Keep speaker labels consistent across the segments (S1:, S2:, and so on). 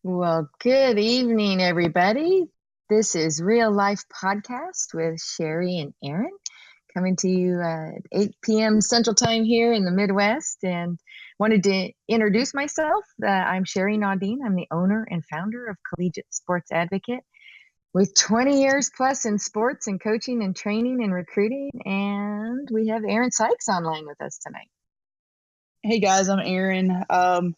S1: Well, good evening, everybody. This is Real Life Podcast with Cheri and Erin, coming to you at 8 p.m. Central Time here in the Midwest. And wanted to introduce myself. I'm Cheri Nadine. I'm the owner and founder of Collegiate Sports Advocate with 20 years plus in sports and coaching and training and recruiting. And we have Erin Sykes online with us tonight.
S2: Hey guys, I'm Erin.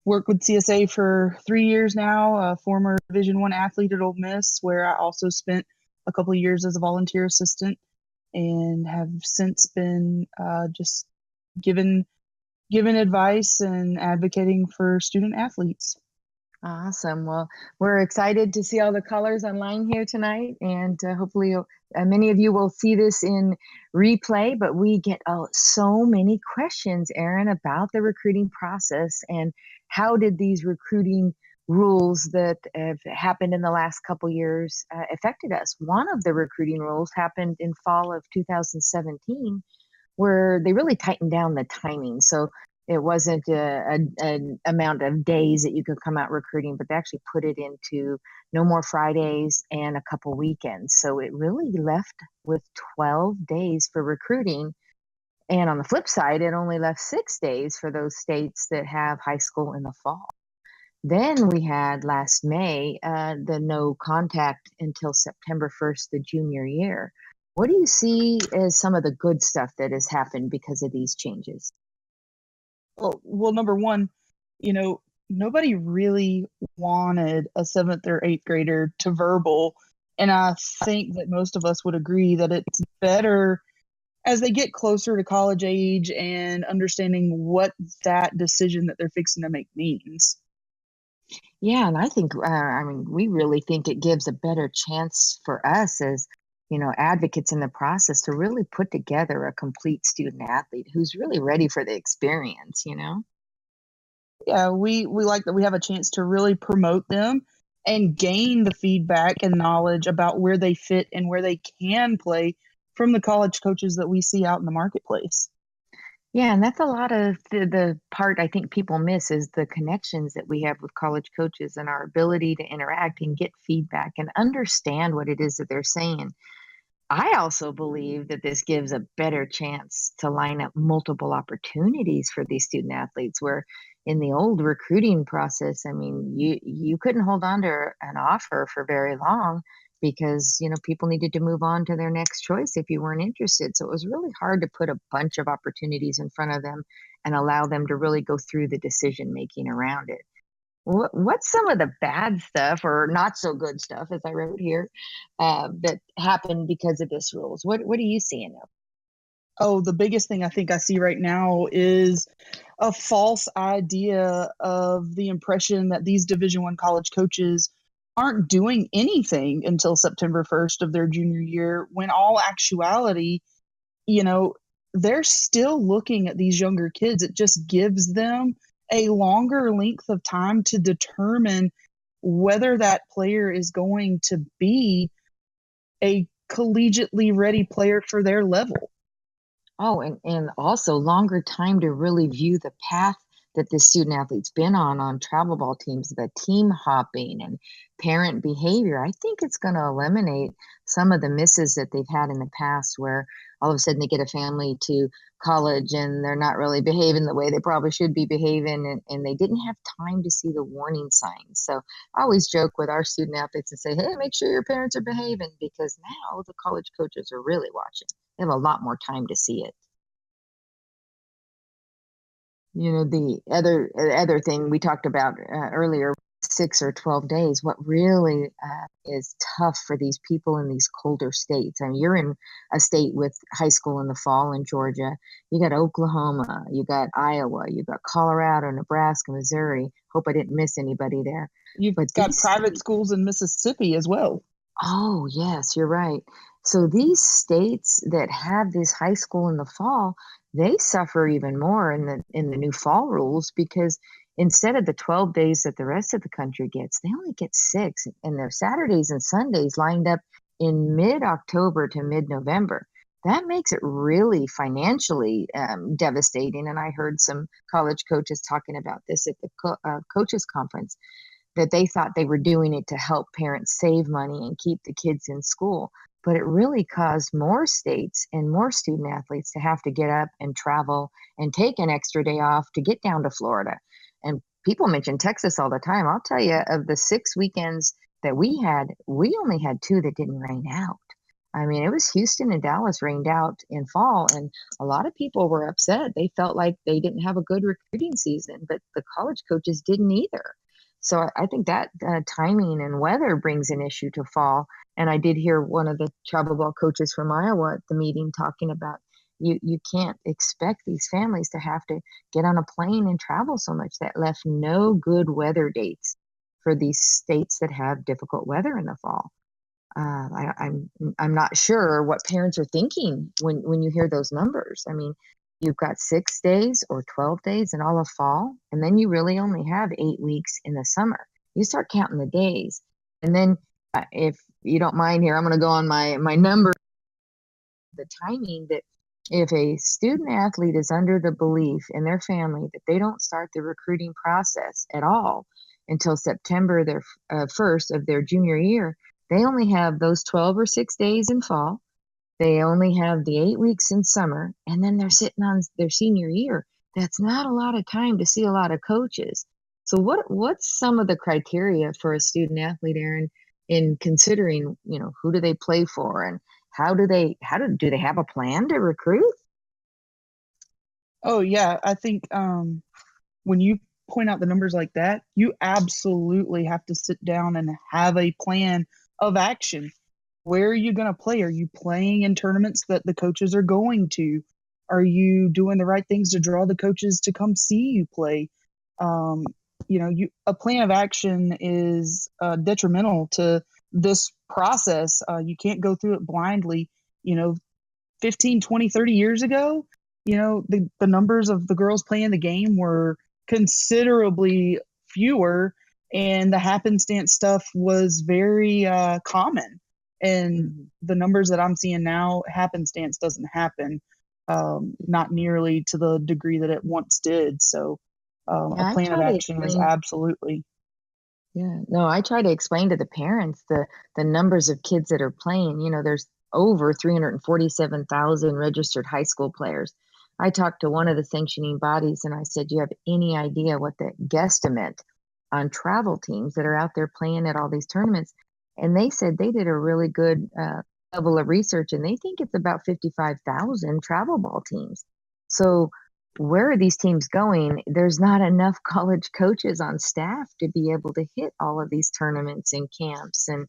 S2: Worked with CSA for 3 years now, a former Division I athlete at Ole Miss, where I also spent a couple of years as a volunteer assistant and have since been just given advice and advocating for student athletes.
S1: Awesome. Well, we're excited to see all the colors online here tonight, and hopefully many of you will see this in replay. But we get so many questions, Erin, about the recruiting process and how did these recruiting rules that have happened in the last couple years affected us. One of the recruiting rules happened in fall of 2017, where they really tightened down the timing. So it wasn't an amount of days that you could come out recruiting, but they actually put it into no more Fridays and a couple weekends. So it really left with 12 days for recruiting. And on the flip side, it only left 6 days for those states that have high school in the fall. Then we had last May, the no contact until September 1st, the junior year. What do you see as some of the good stuff that has happened because of these changes?
S2: Well, number one, nobody really wanted a seventh or eighth grader to verbal. And I think that most of us would agree that it's better as they get closer to college age and understanding what that decision that they're fixing to make means.
S1: Yeah, and I think, we really think it gives a better chance for us as, advocates in the process to really put together a complete student athlete who's really ready for the experience.
S2: Yeah, we like that we have a chance to really promote them and gain the feedback and knowledge about where they fit and where they can play from the college coaches that we see out in the marketplace.
S1: Yeah, and that's a lot of the part I think people miss is the connections that we have with college coaches and our ability to interact and get feedback and understand what it is that they're saying. I also believe that this gives a better chance to line up multiple opportunities for these student athletes where in the old recruiting process, you couldn't hold on to an offer for very long because, people needed to move on to their next choice if you weren't interested. So it was really hard to put a bunch of opportunities in front of them and allow them to really go through the decision making around it. What's some of the bad stuff or not so good stuff, as I wrote here, that happened because of this rules? What are you seeing of?
S2: Oh, the biggest thing I think I see right now is a false idea of the impression that these Division I college coaches aren't doing anything until September 1st of their junior year, when all actuality, you know, they're still looking at these younger kids. It just gives them a longer length of time to determine whether that player is going to be a collegiately ready player for their level.
S1: Oh, and also longer time to really view the path that the student athlete's been on travel ball teams, the team hopping and parent behavior. I think it's going to eliminate some of the misses that they've had in the past where all of a sudden they get a family to college and they're not really behaving the way they probably should be behaving and they didn't have time to see the warning signs. So I always joke with our student athletes and say, hey, make sure your parents are behaving because now the college coaches are really watching. They have a lot more time to see it. The other thing we talked about earlier, 6 or 12 days. What really is tough for these people in these colder states. I mean, you're in a state with high school in the fall in Georgia. You got Oklahoma, you got Iowa, you got Colorado, Nebraska, Missouri. Hope I didn't miss anybody there.
S2: You've
S1: But
S2: got private schools in Mississippi as well.
S1: Oh, yes, you're right. So these states that have this high school in the fall, they suffer even more in the new fall rules because instead of the 12 days that the rest of the country gets, they only get 6, and their Saturdays and Sundays lined up in mid-October to mid-November. That makes it really financially devastating. And I heard some college coaches talking about this at the coaches conference. that they thought they were doing it to help parents save money and keep the kids in school. But it really caused more states and more student athletes to have to get up and travel and take an extra day off to get down to Florida. And people mention Texas all the time. I'll tell you, of the 6 weekends that we had, we only had two that didn't rain out. I mean, it was Houston and Dallas rained out in fall, and a lot of people were upset. They felt like they didn't have a good recruiting season, but the college coaches didn't either. So I think that timing and weather brings an issue to fall. And I did hear one of the travel ball coaches from Iowa at the meeting talking about you can't expect these families to have to get on a plane and travel so much. That left no good weather dates for these states that have difficult weather in the fall. I'm not sure what parents are thinking when you hear those numbers. I mean, you've got 6 days or 12 days in all of fall, and then you really only have 8 weeks in the summer. You start counting the days, and then if you don't mind here, I'm going to go on my number. The timing that if a student athlete is under the belief in their family that they don't start the recruiting process at all until September their 1st of their junior year, they only have those 12 or 6 days in fall. They only have the 8 weeks in summer, and then they're sitting on their senior year. That's not a lot of time to see a lot of coaches. So what's some of the criteria for a student athlete, Erin, in considering, who do they play for, and do they have a plan to recruit?
S2: Oh yeah, I think when you point out the numbers like that, you absolutely have to sit down and have a plan of action. Where are you going to play? Are you playing in tournaments that the coaches are going to? Are you doing the right things to draw the coaches to come see you play? A plan of action is detrimental to this process. You can't go through it blindly. 15, 20, 30 years ago, the numbers of the girls playing the game were considerably fewer, and the happenstance stuff was very common. And the numbers that I'm seeing now, happenstance doesn't happen, not nearly to the degree that it once did. So a plan of action is absolutely.
S1: Yeah, no, I try to explain to the parents the numbers of kids that are playing. There's over 347,000 registered high school players. I talked to one of the sanctioning bodies and I said, "Do you have any idea what the guesstimate on travel teams that are out there playing at all these tournaments?" And they said they did a really good level of research, and they think it's about 55,000 travel ball teams. So where are these teams going? There's not enough college coaches on staff to be able to hit all of these tournaments and camps. And,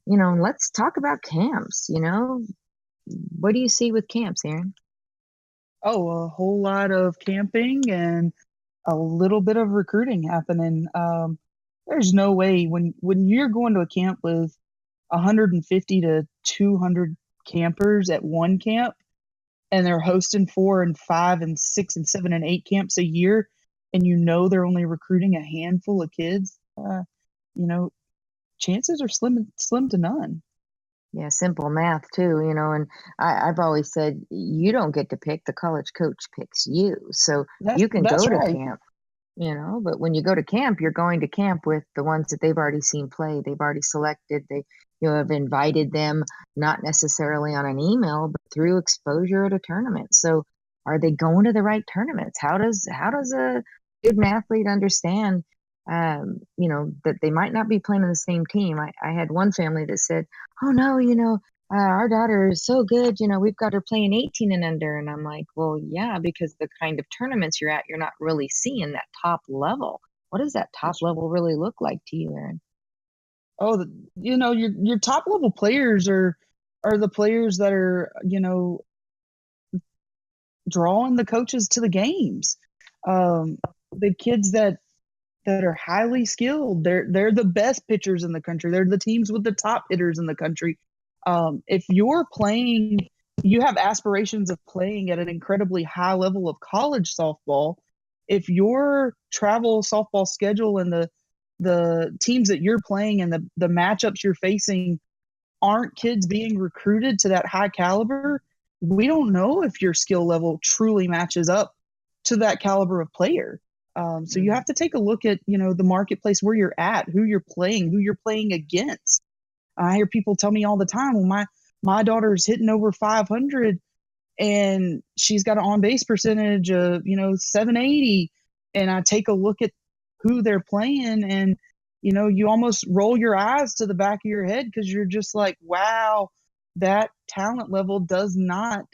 S1: let's talk about camps. What do you see with camps, Erin?
S2: Oh, a whole lot of camping and a little bit of recruiting happening. There's no way when you're going to a camp with 150 to 200 campers at one camp, and they're hosting 4 and 5 and 6 and 7 and 8 camps a year, and they're only recruiting a handful of kids, chances are slim to none.
S1: Yeah, simple math too, and I've always said you don't get to pick, the college coach picks you. So you can go to
S2: right.
S1: camp, but when you go to camp, you're going to camp with the ones that they've already seen play. They've already selected. They have invited them, not necessarily on an email, but through exposure at a tournament. So are they going to the right tournaments? How does a student athlete understand that they might not be playing on the same team? I had one family that said, "Oh no, our daughter is so good, we've got her playing 18 and under." And I'm like, well, yeah, because the kind of tournaments you're at, you're not really seeing that top level. What does that top level really look like to you, Erin?
S2: Oh, your top level players are the players that are, drawing the coaches to the games. The kids that are highly skilled, they're the best pitchers in the country. They're the teams with the top hitters in the country. If you're playing, you have aspirations of playing at an incredibly high level of college softball. If your travel softball schedule and the teams that you're playing and the matchups you're facing aren't kids being recruited to that high caliber, we don't know if your skill level truly matches up to that caliber of player. So you have to take a look at, the marketplace where you're at, who you're playing against. I hear people tell me all the time, well, my daughter's hitting over 500 and she's got an on base percentage of, 780. And I take a look at who they're playing and, you almost roll your eyes to the back of your head because you're just like, wow, that talent level does not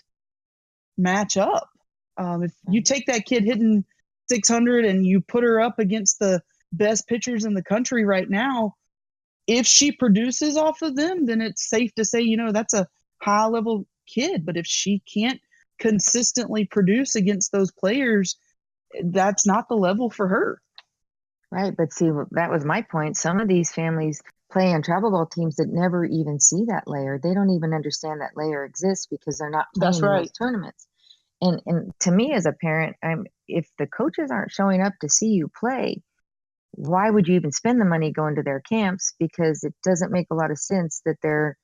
S2: match up. If you take that kid hitting 600 and you put her up against the best pitchers in the country right now, if she produces off of them, then it's safe to say, that's a high level kid. But if she can't consistently produce against those players, that's not the level for her.
S1: Right. But see, that was my point. Some of these families play on travel ball teams that never even see that layer. They don't even understand that layer exists because they're not playing
S2: That's
S1: in
S2: right.
S1: those tournaments. And to me as a parent, if the coaches aren't showing up to see you play, why would you even spend the money going to their camps? Because it doesn't make a lot of sense that the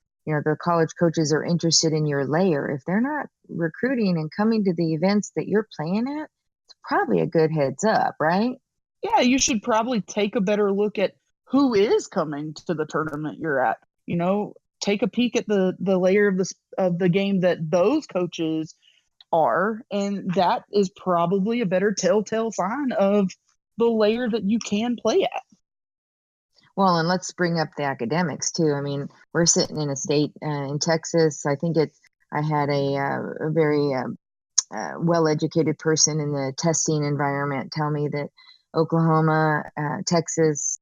S1: college coaches are interested in your layer. If they're not recruiting and coming to the events that you're playing at, it's probably a good heads up, right?
S2: Yeah, you should probably take a better look at who is coming to the tournament you're at. Take a peek at the layer of the game that those coaches are, and that is probably a better telltale sign of the layer that you can play at.
S1: Well, and let's bring up the academics too. I mean, we're sitting in a state in Texas. I had a very well-educated person in the testing environment tell me that Oklahoma, Texas,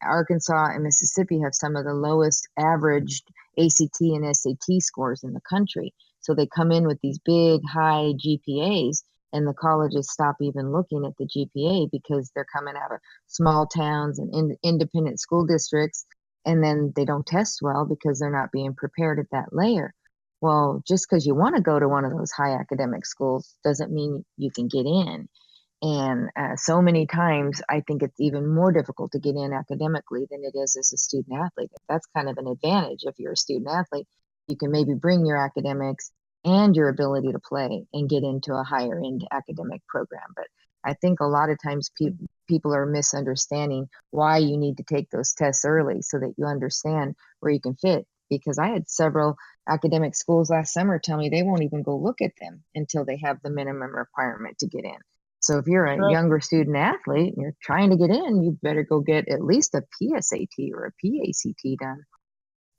S1: Arkansas, and Mississippi have some of the lowest averaged ACT and SAT scores in the country. So they come in with these big, high GPAs, and the colleges stop even looking at the GPA because they're coming out of small towns and independent school districts, and then they don't test well because they're not being prepared at that layer. Well, just because you want to go to one of those high academic schools doesn't mean you can get in. And so many times, I think it's even more difficult to get in academically than it is as a student athlete. That's kind of an advantage if you're a student athlete. You can maybe bring your academics and your ability to play and get into a higher end academic program. But I think a lot of times people are misunderstanding why you need to take those tests early so that you understand where you can fit. Because I had several academic schools last summer tell me they won't even go look at them until they have the minimum requirement to get in. So if you're a younger student athlete and you're trying to get in, you better go get at least a PSAT or a PACT done.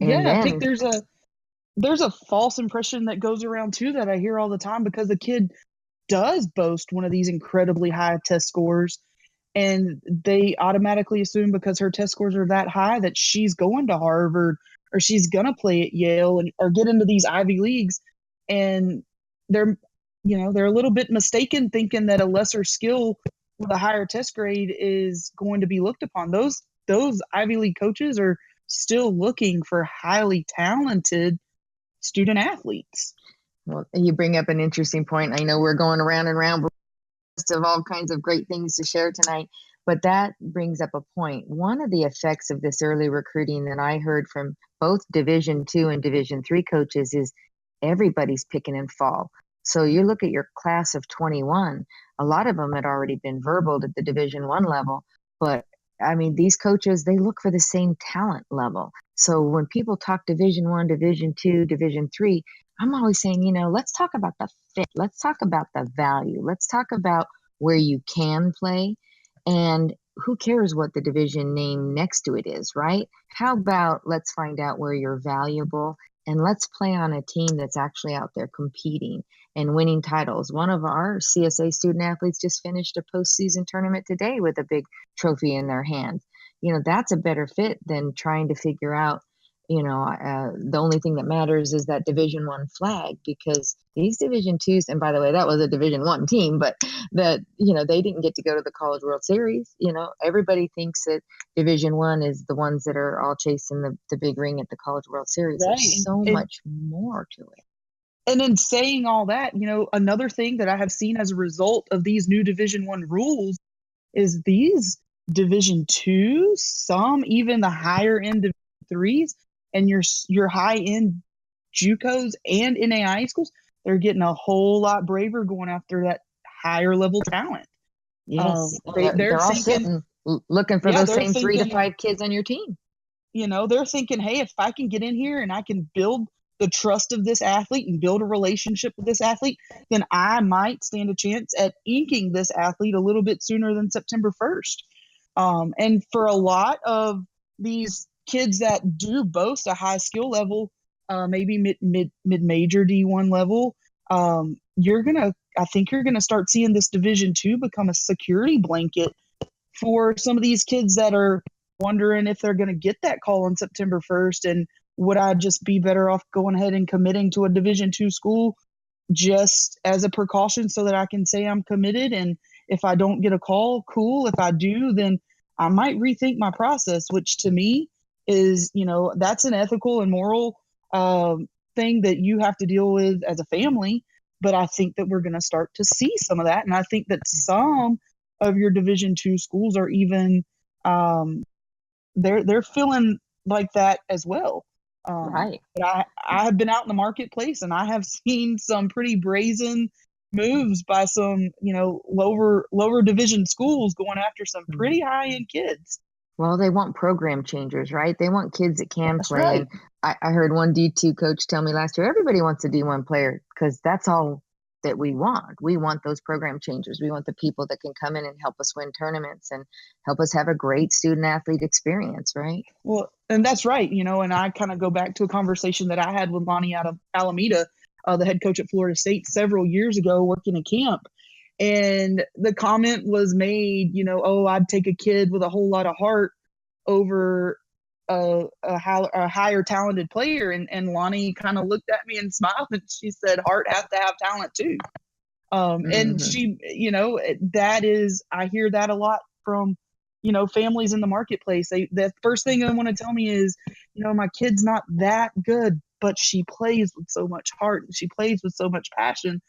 S1: And
S2: Yeah, I
S1: then
S2: think there's a false impression that goes around too that I hear all the time because the kid does boast one of these incredibly high test scores, and they automatically assume because her test scores are that high that she's going to Harvard or she's gonna play at Yale or get into these Ivy Leagues, and they're they're a little bit mistaken thinking that a lesser skill with a higher test grade is going to be looked upon. Those Ivy League coaches are still looking for highly talented student athletes.
S1: well, you bring up an interesting point. I know we're going around and around of all kinds of great things to share tonight, but that brings up a point. One of the effects of this early recruiting that I heard from both Division II and Division III coaches is everybody's picking in fall. So you look at your class of 21, a lot of them had already been verbaled at the Division I level, but I mean, these coaches, they look for the same talent level. So when people talk Division I, Division II, Division III, I'm always saying, let's talk about the fit. Let's talk about the value. Let's talk about where you can play. And who cares what the division name next to it is, right? How about let's find out where you're valuable and let's play on a team that's actually out there competing and winning titles. One of our CSA student athletes just finished a postseason tournament today with a big trophy in their hands. That's a better fit than trying to figure out, the only thing that matters is that Division I flag, because these Division IIs, and by the way, that was a Division I team, but that, they didn't get to go to the College World Series. Everybody thinks that Division I is the ones that are all chasing the big ring at the College World Series.
S2: Right.
S1: There's so much more to it.
S2: And in saying all that, another thing that I have seen as a result of these new Division I rules is these Division IIs, some even the higher end Division IIIs, and your high end JUCOs and NAIA schools, they're getting a whole lot braver going after that higher level talent.
S1: Yes.
S2: They're
S1: They're all
S2: thinking,
S1: sitting looking for
S2: yeah,
S1: those
S2: they're
S1: same 3 to
S2: thinking,
S1: 5 kids on your team.
S2: they're thinking, hey, if I can get in here and I can build the trust of this athlete and build a relationship with this athlete, then I might stand a chance at inking this athlete a little bit sooner than September 1st. And for a lot of these kids that do boast a high skill level, maybe mid major D1 level, I think you're gonna start seeing this Division II become a security blanket for some of these kids that are wondering if they're going to get that call on September 1st. And would I just be better off going ahead and committing to a Division II school just as a precaution so that I can say I'm committed? And if I don't get a call, cool. If I do, then I might rethink my process, which to me is, that's an ethical and moral thing that you have to deal with as a family. But I think that we're going to start to see some of that. And I think that some of your Division II schools are even they're feeling like that as well.
S1: Right.
S2: But I have been out in the marketplace and I have seen some pretty brazen moves by some lower division schools going after some pretty high end kids.
S1: Well, they want program changers, right? They want kids that can
S2: That's
S1: play.
S2: right.
S1: And I heard one D2 coach tell me last year, everybody wants a D1 player because that's all that we want. We want those program changers. We want the people that can come in and help us win tournaments and help us have a great student athlete experience, right?
S2: Well, and that's right. And I kind of go back to a conversation that I had with Lonnie out of Alameda, the head coach at Florida State, several years ago working a camp. And the comment was made, oh, I'd take a kid with a whole lot of heart over a higher talented player. And Lonnie kind of looked at me and smiled and she said, heart has to have talent too. And she, that is, I hear that a lot from, families in the marketplace. The first thing they want to tell me is, my kid's not that good, but she plays with so much heart and she plays with so much passion.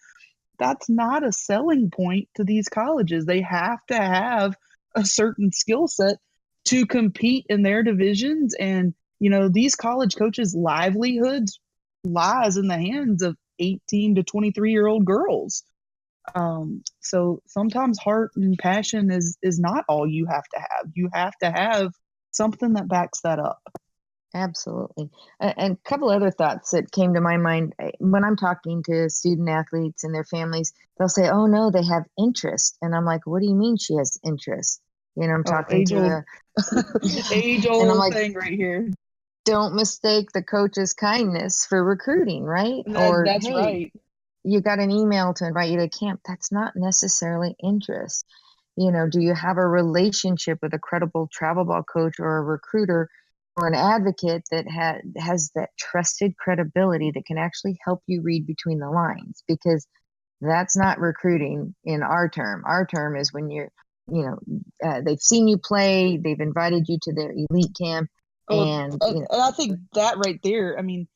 S2: That's not a selling point to these colleges. They have to have a certain skill set to compete in their divisions. And, these college coaches' livelihoods lies in the hands of 18 to 23-year-old girls. So sometimes heart and passion is not all you have to have. You have to have something that backs that up.
S1: Absolutely. And a couple other thoughts that came to my mind when I'm talking to student athletes and their families, they'll say, oh no, they have interest. And I'm like, what do you mean she has interest? I'm talking to
S2: age
S1: and I'm
S2: old
S1: like,
S2: thing right here.
S1: don't mistake the coach's kindness for recruiting, right?
S2: That's
S1: hey,
S2: right.
S1: you got an email to invite you to camp. That's not necessarily interest. Do you have a relationship with a credible travel ball coach or a recruiter or an advocate that has that trusted credibility that can actually help you read between the lines? Because that's not recruiting in our term. Our term is when they've seen you play, they've invited you to their elite camp. And
S2: I think that right there, I mean,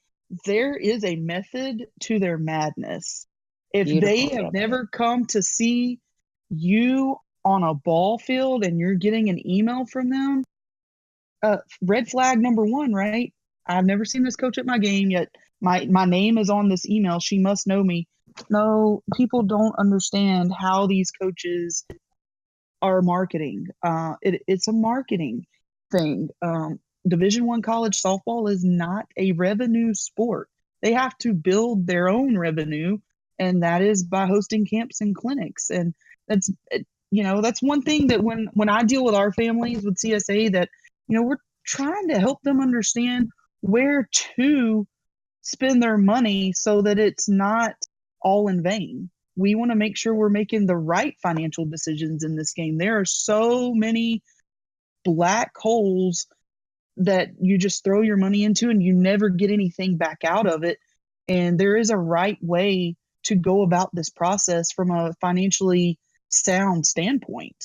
S2: there is a method to their madness. If they have never come to see you on a ball field and you're getting an email from them, red flag number one, right? I've never seen this coach at my game yet. My name is on this email. She must know me. No, people don't understand how these coaches are marketing. It's a marketing thing. Division I college softball is not a revenue sport. They have to build their own revenue, and that is by hosting camps and clinics. And that's one thing that when I deal with our families with CSA, that we're trying to help them understand where to spend their money so that it's not all in vain. We want to make sure we're making the right financial decisions in this game. There are so many black holes that you just throw your money into and you never get anything back out of it. And there is a right way to go about this process from a financially sound standpoint.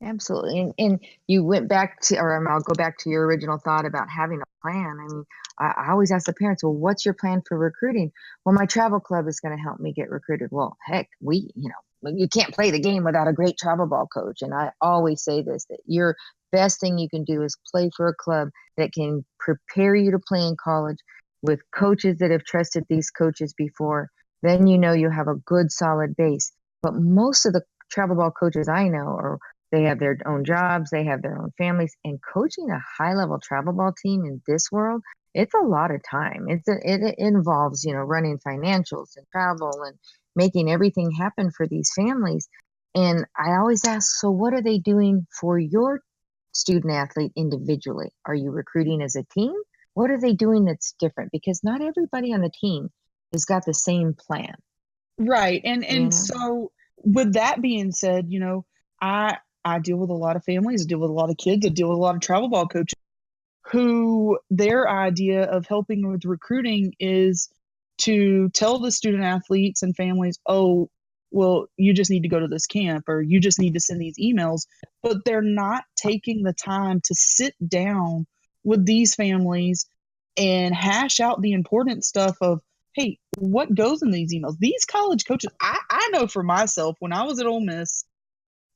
S1: Absolutely. And you went back to, or I'll go back to your original thought about having a plan. I mean, I always ask the parents, well, what's your plan for recruiting? Well, my travel club is going to help me get recruited. Well, heck, you can't play the game without a great travel ball coach. And I always say this, that your best thing you can do is play for a club that can prepare you to play in college with coaches that have trusted these coaches before. Then you have a good solid base. But most of the travel ball coaches I know, or they have their own jobs, they have their own families, and coaching a high level travel ball team in this world, it's a lot of time. It involves, running financials and travel and making everything happen for these families. And I always ask, so what are they doing for your student athlete individually? Are you recruiting as a team? What are they doing that's different? Because not everybody on the team has got the same plan.
S2: Right. And
S1: You
S2: and
S1: know?
S2: so with that being said, I deal with a lot of families, I deal with a lot of kids, I deal with a lot of travel ball coaches who their idea of helping with recruiting is to tell the student athletes and families, oh, well, you just need to go to this camp or you just need to send these emails. But they're not taking the time to sit down with these families and hash out the important stuff of, hey, what goes in these emails? These college coaches, I know for myself, when I was at Ole Miss,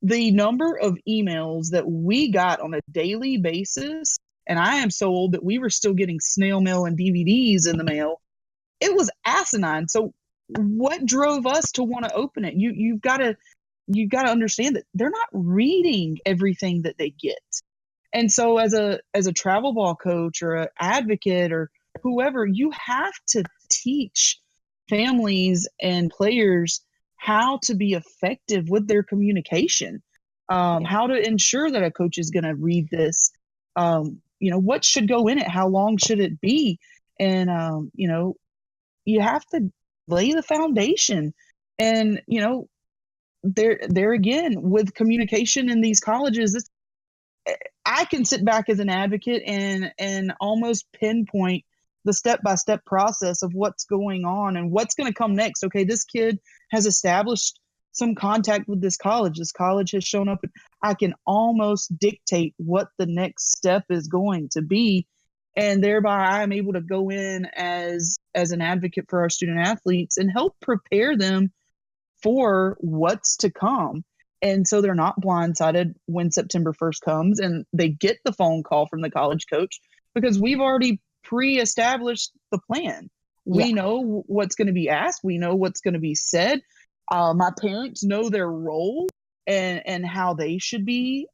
S2: the number of emails that we got on a daily basis, and I am so old that we were still getting snail mail and DVDs in the mail. It was asinine. So what drove us to want to open it? You've got to understand that they're not reading everything that they get. And so as a travel ball coach or an advocate or whoever, you have to teach families and players how to be effective with their communication,
S1: Yeah.
S2: how to ensure that a coach is going to read this, what should go in it, how long should it be, and you have to lay the foundation. And there again with communication in these colleges, I can sit back as an advocate and almost pinpoint the step-by-step process of what's going on and what's going to come next. Okay, this kid has established some contact with this college. This college has shown up. I can almost dictate what the next step is going to be, and thereby I'm able to go in as an advocate for our student athletes and help prepare them for what's to come. And so they're not blindsided when September 1st comes and they get the phone call from the college coach, because we've already pre-established the plan.
S1: Yeah.
S2: We know what's going to be asked. We know what's going to be said. My parents know their role and how they should be,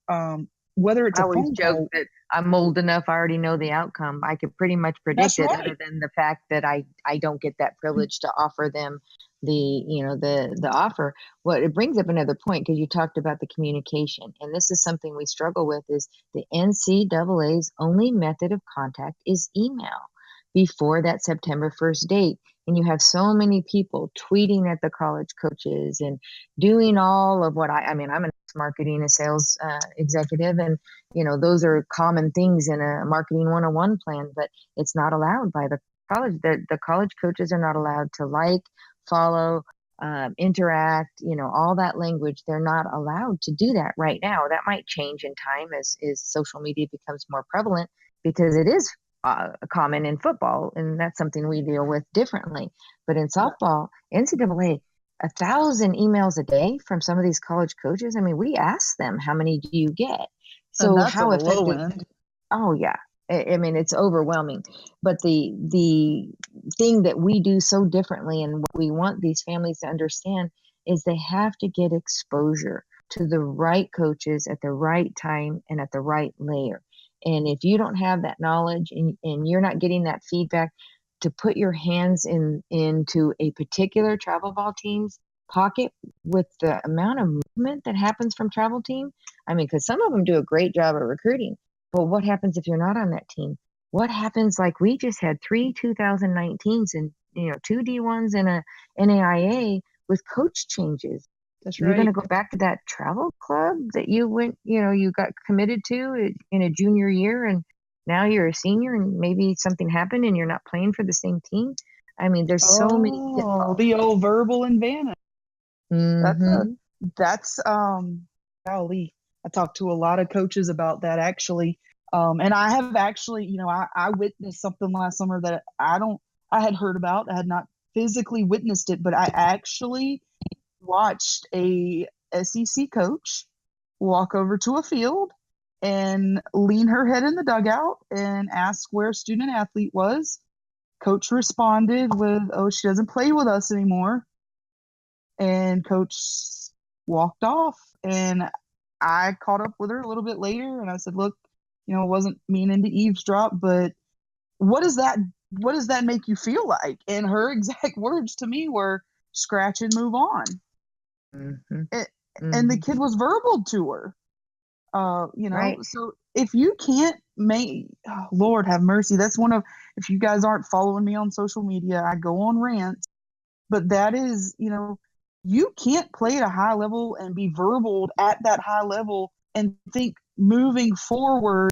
S2: whether it's
S1: I
S2: a
S1: always
S2: phone
S1: joke
S2: call.
S1: that I'm old enough, I already know the outcome. I could pretty much
S2: That's
S1: predict it, other
S2: right.
S1: than the fact that I don't get that privilege to offer them the offer. What it brings up another point, because you talked about the communication, and this is something we struggle with, is the NCAA's only method of contact is email before that September 1st date. And you have so many people tweeting at the college coaches and doing all of what I mean, I'm a marketing and sales executive, and those are common things in a marketing 101 plan, but it's not allowed by the college. The college coaches are not allowed to follow, interact, all that language. They're not allowed to do that right now. That might change in time as social media becomes more prevalent, because it is common in football, and that's something we deal with differently. But in softball, NCAA, 1,000 emails a day from some of these college coaches. I mean, we ask them, how many do you get?
S2: And
S1: So
S2: that's on
S1: how
S2: the low
S1: effective?
S2: end.
S1: Oh yeah. I mean, it's overwhelming. But the thing that we do so differently, and what we want these families to understand, is they have to get exposure to the right coaches at the right time and at the right layer. And if you don't have that knowledge, and you're not getting that feedback to put your hands into a particular travel ball team's pocket with the amount of movement that happens from travel team. I mean, because some of them do a great job of recruiting, but what happens if you're not on that team? What happens? Like, we just had 3 2019s and 2 D1s and a NAIA with coach changes.
S2: That's
S1: You're going to
S2: right.
S1: go back to that travel club that you went, you got committed to in a junior year, and now you're a senior, and maybe something happened and you're not playing for the same team. I mean, there's so many
S2: Oh,
S1: pitfalls.
S2: the old verbal advantage. That's a
S1: Hmm.
S2: that's golly. I talked to a lot of coaches about that actually. And I have actually, I witnessed something last summer that I had heard about. I had not physically witnessed it, but I actually watched a SEC coach walk over to a field and lean her head in the dugout and ask where a student athlete was. Coach responded with, "Oh, she doesn't play with us anymore." And coach walked off. And I caught up with her a little bit later and I said, look, I wasn't meaning to eavesdrop, but what does that what does that make you feel like? And her exact words to me were scratch and move on.
S1: Mm-hmm.
S2: It, and the
S1: Mm-hmm.
S2: kid was verbal to her.
S1: Right.
S2: So if you can't make, oh, Lord have mercy, that's one of, if you guys aren't following me on social media, I go on rants, but that is, you can't play at a high level and be verbaled at that high level and think moving forward,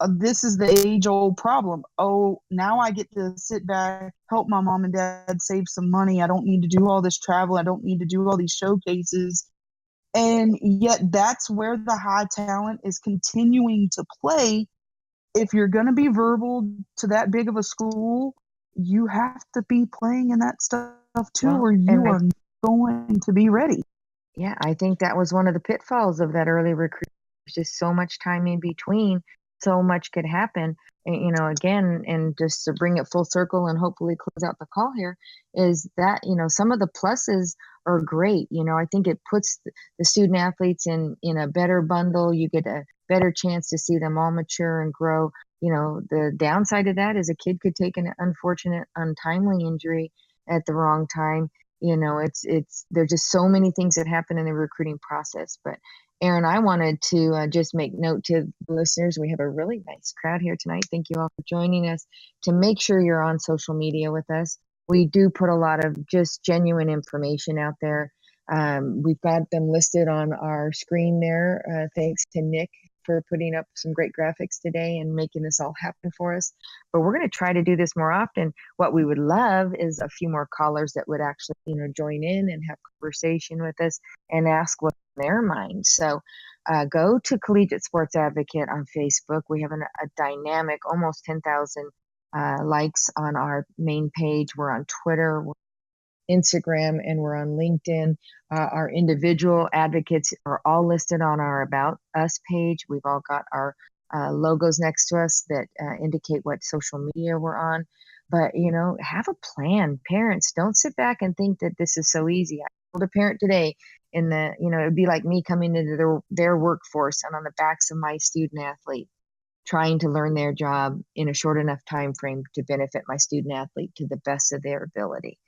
S2: this is the age old problem. Oh, now I get to sit back, help my mom and dad save some money. I don't need to do all this travel. I don't need to do all these showcases. And yet, that's where the high talent is continuing to play. If you're going to be verbal to that big of a school, you have to be playing in that stuff too,
S1: Well,
S2: or
S1: and
S2: you are going to be ready.
S1: yeah, I think that was one of the pitfalls of that early recruit. There's just so much time in between, so much could happen. And, again, and just to bring it full circle and hopefully close out the call here, is that, some of the pluses are great. I think it puts the student athletes in a better bundle. You get a better chance to see them all mature and grow. The downside of that is a kid could take an unfortunate, untimely injury at the wrong time. It's there's just so many things that happen in the recruiting process. But Erin, I wanted to just make note to the listeners. We have a really nice crowd here tonight. Thank you all for joining us. To make sure you're on social media with us, we do put a lot of just genuine information out there. We've got them listed on our screen there. Thanks to Nick for putting up some great graphics today and making this all happen for us. But we're going to try to do this more often. What we would love is a few more callers that would actually, join in and have conversation with us and ask what's in their mind. So go to Collegiate Sports Advocate on Facebook. We have a dynamic, almost 10,000 likes on our main page. We're on Twitter, we're on Instagram, and we're on LinkedIn. Our individual advocates are all listed on our About Us page. We've all got our logos next to us that indicate what social media we're on. But, have a plan. Parents, don't sit back and think that this is so easy. I told a parent today it would be like me coming into their workforce and on the backs of my student athlete, trying to learn their job in a short enough time frame to benefit my student athlete to the best of their ability.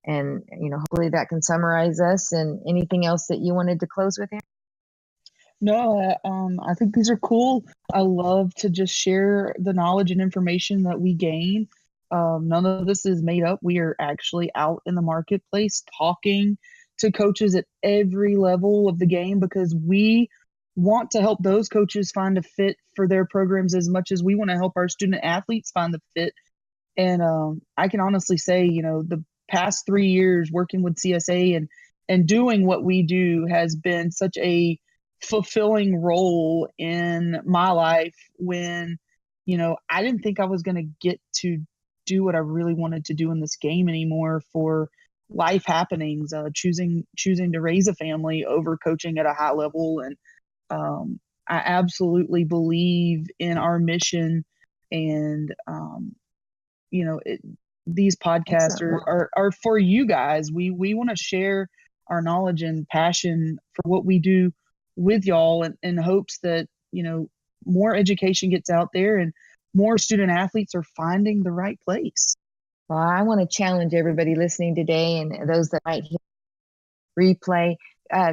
S1: And, hopefully that can summarize us. And anything else that you wanted to close with, Erin?
S2: No, I think these are cool. I love to just share the knowledge and information that we gain. None of this is made up. We are actually out in the marketplace talking to coaches at every level of the game because we want to help those coaches find a fit for their programs as much as we want to help our student athletes find the fit. And I can honestly say, the past 3 years working with CSA and doing what we do has been such a fulfilling role in my life when, I didn't think I was going to get to do what I really wanted to do in this game anymore for life happenings, choosing to raise a family over coaching at a high level. And I absolutely believe in our mission and, these podcasts are for you guys. We want to share our knowledge and passion for what we do with y'all in hopes that, more education gets out there and more student athletes are finding the right place.
S1: Well, I want to challenge everybody listening today and those that might hear replay.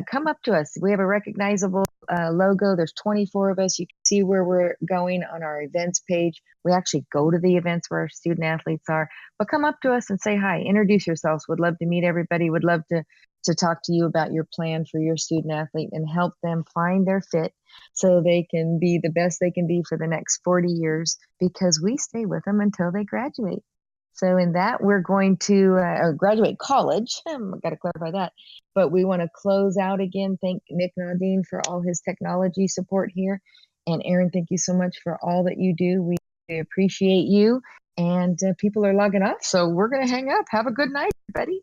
S1: Come up to us. We have a recognizable logo. There's 24 of us. You can see where we're going on our events page. We actually go to the events where our student athletes are. But come up to us and say hi. Introduce yourselves. Would love to meet everybody. Would love to talk to you about your plan for your student athlete and help them find their fit so they can be the best they can be for the next 40 years because we stay with them until they graduate. So in that, we're going to graduate college. I've got to clarify that. But we want to close out again. Thank Nick Nadine for all his technology support here. And Erin, thank you so much for all that you do. We appreciate you. And people are logging off. So we're going to hang up. Have a good night, everybody.